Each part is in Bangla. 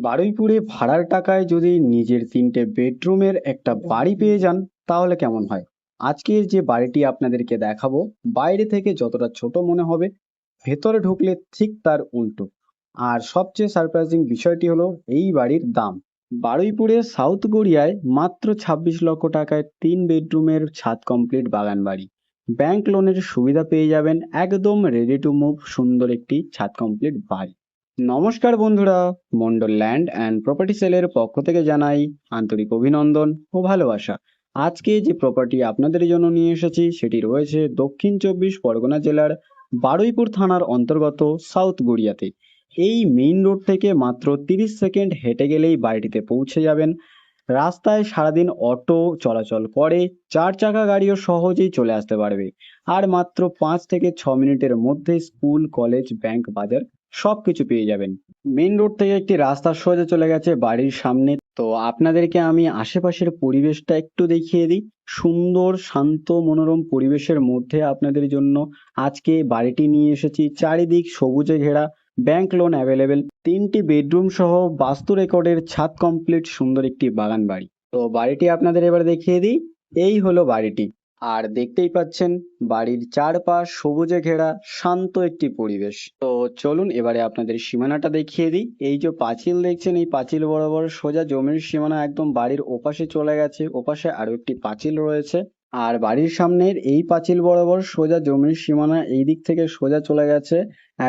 বারুইপুরে ভাড়ার টাকায় যদি নিজের 3টে বেডরুমের একটা বাড়ি পেয়ে যান তাহলে কেমন হয়? আজকের যে বাড়িটি আপনাদেরকে দেখাবো, বাইরে থেকে যতটা ছোট মনে হবে, ভেতরে ঢুকলে ঠিক তার উল্টো। আর সবচেয়ে সারপ্রাইজিং বিষয়টি হলো এই বাড়ির দাম। বারুইপুরের সাউথ গড়িয়ায় মাত্র 26 লক্ষ টাকায় 3 বেডরুমের ছাদ কমপ্লিট বাগান বাড়ি। ব্যাংক লোনের সুবিধা পেয়ে যাবেন, একদম রেডি টু মুভ সুন্দর একটি ছাদ কমপ্লিট বাড়ি। নমস্কার বন্ধুরা, মন্ডল ল্যান্ড অ্যান্ড প্রপার্টি সেলের পক্ষ থেকে জানাই আন্তরিক অভিনন্দন ও ভালোবাসা। আজকে যে প্রপার্টি আপনাদের জন্য নিয়ে এসেছি সেটি রয়েছে দক্ষিণ 24 পরগনা জেলার বারুইপুর থানার অন্তর্গত সাউথ গড়িয়াতে। এই মেইন রোড থেকে মাত্র 30 সেকেন্ড হেঁটে গেলেই বাড়িটিতে পৌঁছে যাবেন। রাস্তায় সারাদিন অটো চলাচল করে, 4 চাকা গাড়িও সহজেই চলে আসতে পারবে। আর মাত্র 5 থেকে 6 মিনিটের মধ্যে স্কুল, কলেজ, ব্যাংক, বাজার সবকিছু পেয়ে যাবেন। মেইন রোড থেকে একটি রাস্তা সোজা চলে গেছে বাড়ির সামনে। তো আপনাদেরকে আমি আশেপাশের পরিবেশটা একটু দেখিয়ে দিই। সুন্দর, শান্ত, মনোরম পরিবেশের মধ্যে আপনাদের জন্য আজকে বাড়িটি নিয়ে এসেছি। চারিদিক সবুজে ঘেরা, ব্যাংক লোন অ্যাভেলেবেল, 3টি বেডরুম সহ বাস্তু রেকর্ডের ছাদ কমপ্লিট সুন্দর একটি বাগান বাড়ি। তো বাড়িটি আপনাদের এবার দেখিয়ে দিই। এই হলো বাড়িটি। আর দেখতেই পাচ্ছেন বাড়ির চারপাশ সবুজে ঘেরা, শান্ত একটি পরিবেশ। তো চলুন এবারে আপনাদের সীমানাটা দেখিয়ে দিই। এই যে পাঁচিল দেখছেন, এই পাঁচিল বরাবর সোজা জমির সীমানা একদম বাড়ির ওপাশে চলে গেছে। ওপাশে আরো একটি পাঁচিল রয়েছে। আর বাড়ির সামনের এই পাঁচিল বরাবর সোজা জমির সীমানা এই দিক থেকে সোজা চলে গেছে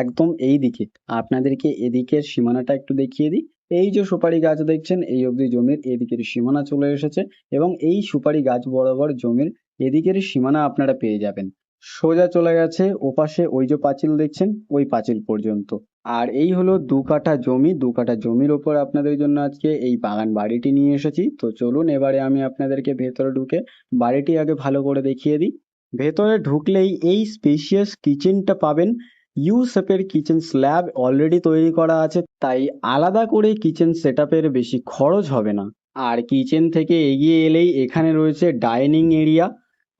একদম এই দিকে। আপনাদেরকে এদিকের সীমানাটা একটু দেখিয়ে দিই। এই যে সুপারি গাছ দেখছেন, এই অবধি জমির এদিকের সীমানা চলে এসেছে এবং এই সুপারি গাছ বরাবর জমির এদিকের সীমানা আপনারা পেয়ে যাবেন। সোজা চলে গেছে ওপাশে ওই যে পাঁচিল দেখছেন, ওই পাঁচিল পর্যন্ত। আর এই হলো 2 কাঠা জমি। 2 কাঠা জমির ওপর আপনাদের জন্য আজকে এই বাগান বাড়িটি নিয়ে এসেছি। তো চলুন এবারে আমি আপনাদেরকে ভেতরে ঢুকে বাড়িটি আগে ভালো করে দেখিয়ে দিই। ভেতরে ঢুকলেই এই স্পেশিয়াস কিচেনটা পাবেন। ইউ শেপের কিচেন স্ল্যাব অলরেডি তৈরি করা আছে, তাই আলাদা করে কিচেন সেটআপের বেশি খরচ হবে না। আর কিচেন থেকে এগিয়ে এলেই এখানে রয়েছে ডাইনিং এরিয়া।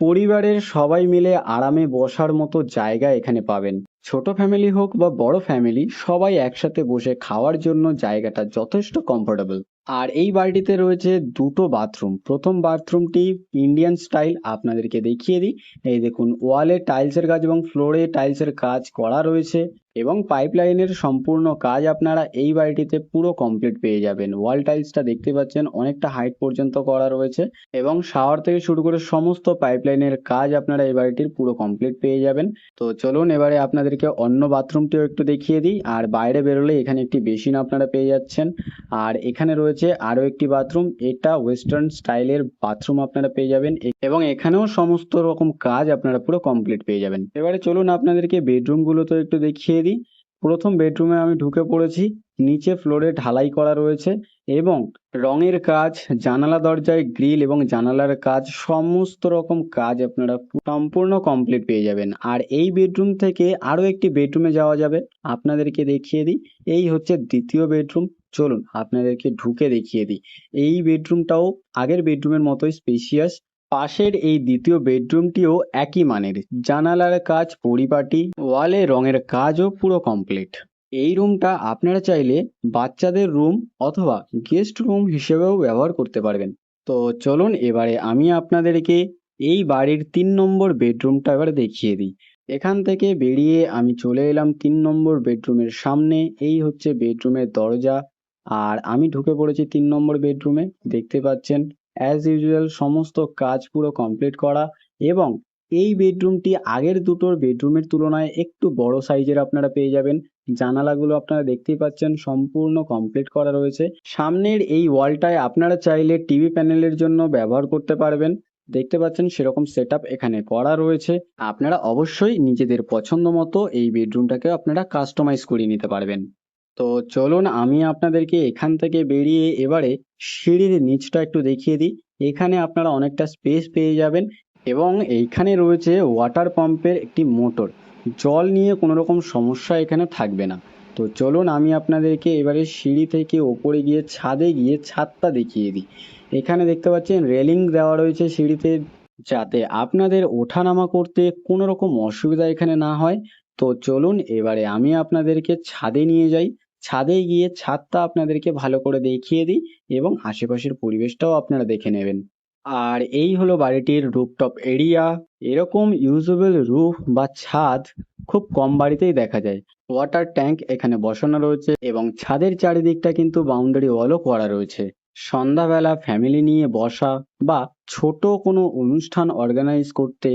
পরিবারের সবাই মিলে আরামে বসার মতো জায়গা এখানে পাবেন। ছোট ফ্যামিলি হোক বা বড় ফ্যামিলি, সবাই একসাথে বসে খাওয়ার জন্য জায়গাটা যথেষ্ট কমফোর্টেবল। আর এই বাড়িটিতে রয়েছে 2টো বাথরুম। প্রথম বাথরুমটি ইন্ডিয়ান স্টাইল, আপনাদেরকে দেখিয়ে দিই। এই দেখুন, ওয়ালে টাইলসের কাজ এবং ফ্লোরে টাইলসের কাজ করা রয়েছে এবং পাইপলাইনের সম্পূর্ণ কাজ আপনারা এই বাড়িটিতে পুরো কমপ্লিট পেয়ে যাবেন। ওয়াল টাইলসটা দেখতে পাচ্ছেন অনেকটা হাইট পর্যন্ত করা রয়েছে এবং শাওয়ার থেকে শুরু করে সমস্ত পাইপলাইনের কাজ আপনারা এই বাড়িটির পুরো কমপ্লিট পেয়ে যাবেন। তো চলুন এবারে আপনাদেরকে অন্য বাথরুমটিও একটু দেখিয়ে দিই। আর বাইরে বেরোলে এখানে একটি বেসিন আপনারা পেয়ে যাচ্ছেন। আর এখানে রয়েছে আরো একটি বাথরুম, এটা ওয়েস্টার্ন স্টাইলের বাথরুম আপনারা পেয়ে যাবেন এবং এখানেও সমস্ত রকম কাজ আপনারা পুরো কমপ্লিট পেয়ে যাবেন। এবারে চলুন আপনাদেরকে বেডরুম গুলো তো একটু দেখিয়ে দিই। প্রথম বেডরুমে আমি ঢুকে পড়েছি। নিচে ফ্লোরে ঢালাই করা রয়েছে এবং রঙের কাজ, জানালা দরজায় গ্রিল এবং জানালার কাজ, সমস্ত রকম কাজ আপনারা সম্পূর্ণ কমপ্লিট পেয়ে যাবেন। আর এই বেডরুম থেকে আরো একটি বেডরুমে যাওয়া যাবে, আপনাদেরকে দেখিয়ে দিই। এই হচ্ছে দ্বিতীয় বেডরুম। চলুন আপনাদেরকে ঢুকে দেখিয়ে দিই। এই বেডরুমটাও আগের বেডরুমের মতোই স্পেশিয়াস। পাশের এই দ্বিতীয় বেডরুমটিও একই মানের, জানালার কাজ পরিপাটি, ওয়ালে রঙের কাজও পুরো কমপ্লিট। এই রুমটা আপনারা চাইলে বাচ্চাদের রুম অথবা গেস্ট রুম হিসেবেও ব্যবহার করতে পারবেন। তো চলুন এবারে আমি আপনাদেরকে এই বাড়ির 3 নম্বর বেডরুমটা এবার দেখিয়ে দিই। এখান থেকে বেরিয়ে আমি চলে এলাম 3 নম্বর বেডরুমের সামনে। এই হচ্ছে বেডরুমের দরজা আর আমি ঢুকে পড়েছি 3 নম্বর বেডরুমে। দেখতে পাচ্ছেন অ্যাজ ইউজুয়াল সমস্ত কাজ পুরো কমপ্লিট করা এবং এই বেডরুমটি আগের দুটোর বেডরুমের তুলনায় একটু বড় সাইজের আপনারা পেয়ে যাবেন। জানালাগুলো আপনারা দেখতেই পাচ্ছেন সম্পূর্ণ কমপ্লিট করা রয়েছে। সামনের এই ওয়ালটায় আপনারা চাইলে টিভি প্যানেলের জন্য ব্যবহার করতে পারবেন। দেখতে পাচ্ছেন সেরকম সেটআপ এখানে করা রয়েছে। আপনারা অবশ্যই নিজেদের পছন্দ মতো এই বেডরুমটাকে আপনারা কাস্টমাইজ করিয়ে নিতে পারবেন। তো চলুন আমি আপনাদেরকে এখান থেকে বেরিয়ে এবারে সিঁড়ির নিচটা একটু দেখিয়ে দিই। এখানে আপনারা অনেকটা স্পেস পেয়ে যাবেন এবং এইখানে রয়েছে ওয়াটার পাম্পের একটি মোটর। জল নিয়ে কোনো রকম সমস্যা এখানে থাকবে না। তো চলুন আমি আপনাদেরকে এবারে সিঁড়ি থেকে ওপরে গিয়ে ছাদে গিয়ে ছাদটা দেখিয়ে দিই। এখানে দেখতে পাচ্ছেন রেলিং দেওয়া রয়েছে সিঁড়িতে, যাতে আপনাদের ওঠানামা করতে কোনো রকম অসুবিধা এখানে না হয়। তো চলুন এবারে আমি আপনাদেরকে ছাদে নিয়ে যাই। ছাদে গিয়ে ছাদটা আপনাদেরকে ভালো করে দেখিয়ে দিই এবং আশেপাশের পরিবেশটাও আপনারা দেখে নেবেন। আর এই হলো বাড়িটির রুফটপ এরিয়া। এরকম ইউজেবল রুফ বা ছাদ খুব কম বাড়িতেই দেখা যায়। ওয়াটার ট্যাঙ্ক এখানে বসানো রয়েছে এবং ছাদের চারিদিকটা কিন্তু বাউন্ডারি ওয়ালও করা রয়েছে। সন্ধ্যাবেলা ফ্যামিলি নিয়ে বসা বা ছোট কোনো অনুষ্ঠান অর্গানাইজ করতে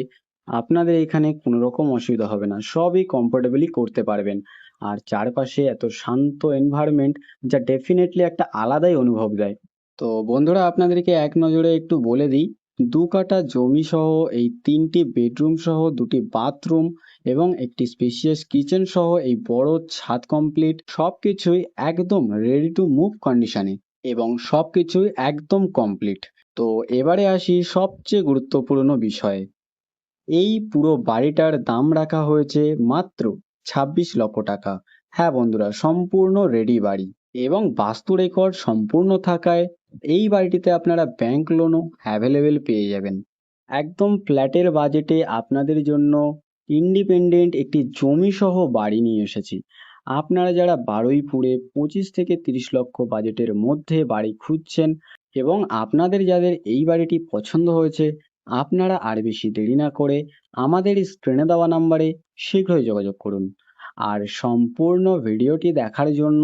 আপনাদের এখানে কোনো রকম অসুবিধা হবে না, সবই কমফোর্টেবলি করতে পারবেন। আর চারপাশে এত শান্ত এনভায়রনমেন্ট যা ডেফিনেটলি একটা আলাদাই অনুভব দেয়। তো বন্ধুরা, আপনাদেরকে এক নজরে একটু বলে দিই, 2 কাঠা জমি সহ এই 3টি বেডরুম সহ 2টি বাথরুম এবং একটি স্পেশিয়াস কিচেন সহ এই বড় ছাদ কমপ্লিট সবকিছুই একদম রেডি টু মুভ কন্ডিশনে এবং সবকিছুই একদম কমপ্লিট। তো এবারে আসি সবচেয়ে গুরুত্বপূর্ণ বিষয়ে। এই পুরো বাড়িটার দাম রাখা হয়েছে মাত্র 26 লক্ষ টাকা। হ্যাঁ বন্ধুরা, সম্পূর্ণ রেডি বাড়ি এবং বাস্তু রেকর্ড সম্পূর্ণ থাকায় এই বাড়িটিতে আপনারা ব্যাংক লোনও অ্যাভেলেবেল পেয়ে যাবেন। একদম ফ্ল্যাটের বাজেটে আপনাদের জন্য ইন্ডিপেন্ডেন্ট একটি জমি সহ বাড়ি নিয়ে এসেছি। আপনারা যারা বারুইপুরে 25 থেকে 30 লক্ষ বাজেটের মধ্যে বাড়ি খুঁজছেন এবং আপনাদের যাদের এই বাড়িটি পছন্দ হয়েছে, আপনারা আর বেশি দেরি না করে আমাদের স্ক্রিনে দেওয়া নাম্বারে শীঘ্রই যোগাযোগ করুন। আর সম্পূর্ণ ভিডিওটি দেখার জন্য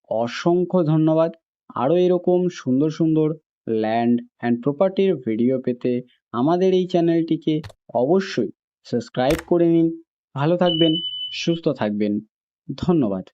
অসংখ্য ধন্যবাদ। আরও এরকম সুন্দর সুন্দর ল্যান্ড অ্যান্ড প্রপার্টির ভিডিও পেতে আমাদের এই চ্যানেলটিকে অবশ্যই সাবস্ক্রাইব করে নিন। ভালো থাকবেন, সুস্থ থাকবেন। ধন্যবাদ।